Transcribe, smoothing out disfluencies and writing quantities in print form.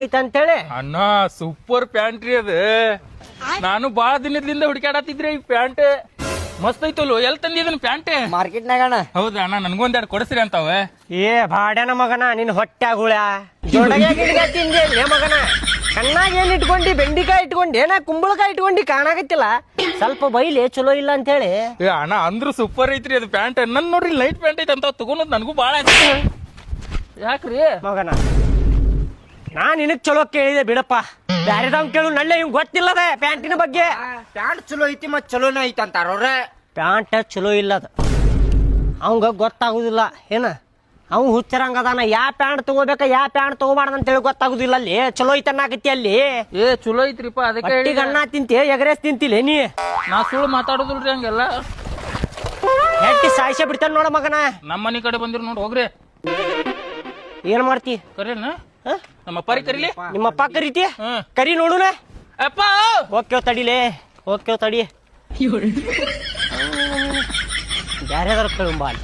ಅಂತೇಳಿ ಅಣ್ಣ super pant ರೀ ಅದು. ನಾನು ಬಾಳ ದಿನದಿಂದ ಹುಡುಕಾಡತ್ತಿದ್ರಿ ಈ ಪ್ಯಾಂಟ್. ಮಸ್ತ್ ಐತಲ್ಲ, ಎಲ್ ತಂದಿದನ್ ಪ್ಯಾಂಟ್? ಮಾರ್ಕೆಟ್ನಾಗ ಅಣ್ಣ. ಹೌದಾ ಅಣ್ಣ, ನನ್ಗೊಂದೆರಡು ಕೊಡಿಸ್ರಿ ಅಂತಾವ. ಏ ಬಾಡ್ಯಾನ ಮಗನ, ನಿನ್ ಹೊಟ್ಟೆ ಹುಳ ಜೋಡಗೆ ತಿಂದೆ ಮಗನ. ಕಣ್ಣಾಗ ಏನ್ ಇಟ್ಕೊಂಡಿ? ಬೆಂಡಿಕಾಯಿ ಇಟ್ಕೊಂಡಿ ಏನ ಕುಂಬಳಕಾಯಿ ಇಟ್ಕೊಂಡಿ? ಕಾಣಾಗತ್ತಿಲ್ಲ. ಸ್ವಲ್ಪ ಬೈಲಿ ಚಲೋ ಇಲ್ಲ ಅಂತ ಹೇಳಿ. ಏ ಅಣ್ಣ ಅಂದ್ರು ಸೂಪರ್ ಐತ್ರಿ ಅದು ಪ್ಯಾಂಟ್. ನನ್ ನೋಡ್ರಿ ಲೈಟ್ ಪ್ಯಾಂಟ್ ಐತೆ ಅಂತ ತಗೊಂಡ್ ನನಗೂ ಬಾಳ ಆಯ್ತು. ಯಾಕ್ರಿ ಮಗನ, ನಾ ನಿನಗ್ ಚಲೋ ಕೇಳಿದೆ ಬಿಡಪ್ಪ. ಬ್ಯಾರೆದವ್ ಕೇಳು, ನಳ್ಳೆ ಇವ್ ಗೊತ್ತಿಲ್ಲದ ಪ್ಯಾಂಟಿನ ಬಗ್ಗೆ. ಪ್ಯಾಂಟ್ ಚಲೋ ಐತಿ ಮತ್ ಚಲೋನ ಐತಿ ಅಂತಾರ ಅವ್ರ. ಪ್ಯಾಂಟ್ ಚಲೋ ಇಲ್ಲದ, ಅವಂಗ ಗೊತ್ತಾಗುದಿಲ್ಲ ಏನ. ಅವ್ ಹುಚ್ಚರಂಗದಾನ, ಯಾ ಪ್ಯಾಂಟ್ ತಗೋಬೇಕ ಯಾ ಪ್ಯಾಂಟ್ ತಗೋಬಾರ್ದ ಅಂತ ಹೇಳಿ ಗೊತ್ತಾಗುದಿಲ್ಲ. ಅಲ್ಲಿ ಚಲೋ ಐತಿ ಅನ್ನಕತ್ತಿ. ಅಲ್ಲಿ ಏ ಚಲೋ ಐತ್ರಿಪ್ಪ, ಅದಕ್ಕೆ ಹೊಟ್ಟಿಗೆ ಅನ್ನ ತಿಂತಿ, ಎಗರೇಸ್ ತಿಂತಿಲ್ಲ ನೀ. ನಾ ಸುಳ್ಳು ಮಾತಾಡೋದಿಲ್ರಿ ಹಂಗೆಲ್ಲ. ಹೆಟ್ಟಿ ಸಾಯಿಸೇ ಬಿಡ್ತಾನ ನೋಡ ಮಗನ. ನಮ್ಮ ಮನಿ ಕಡೆ ಬಂದಿರ್ ನೋಡಿ ಹೋಗ್ರಿ. ಏನ್ ಮಾಡ್ತಿ? ಕರೀನ ನಮ್ಮ ಪರಿ ಕರೀಲಿ. ನಿಮ್ಮ ಅಪ್ಪ ಕರೀತಿ? ಹ್ಮ್. ಕರಿ ನೋಡುನ. ಅಪ್ಪ ಓಕೆ ತಡಿಲೇ, ಓಕೆ ತಡಿ. ಬ್ಯಾರೆದಾರ ಕೇಳು ಬಾ ಅಲ್ಲಿ.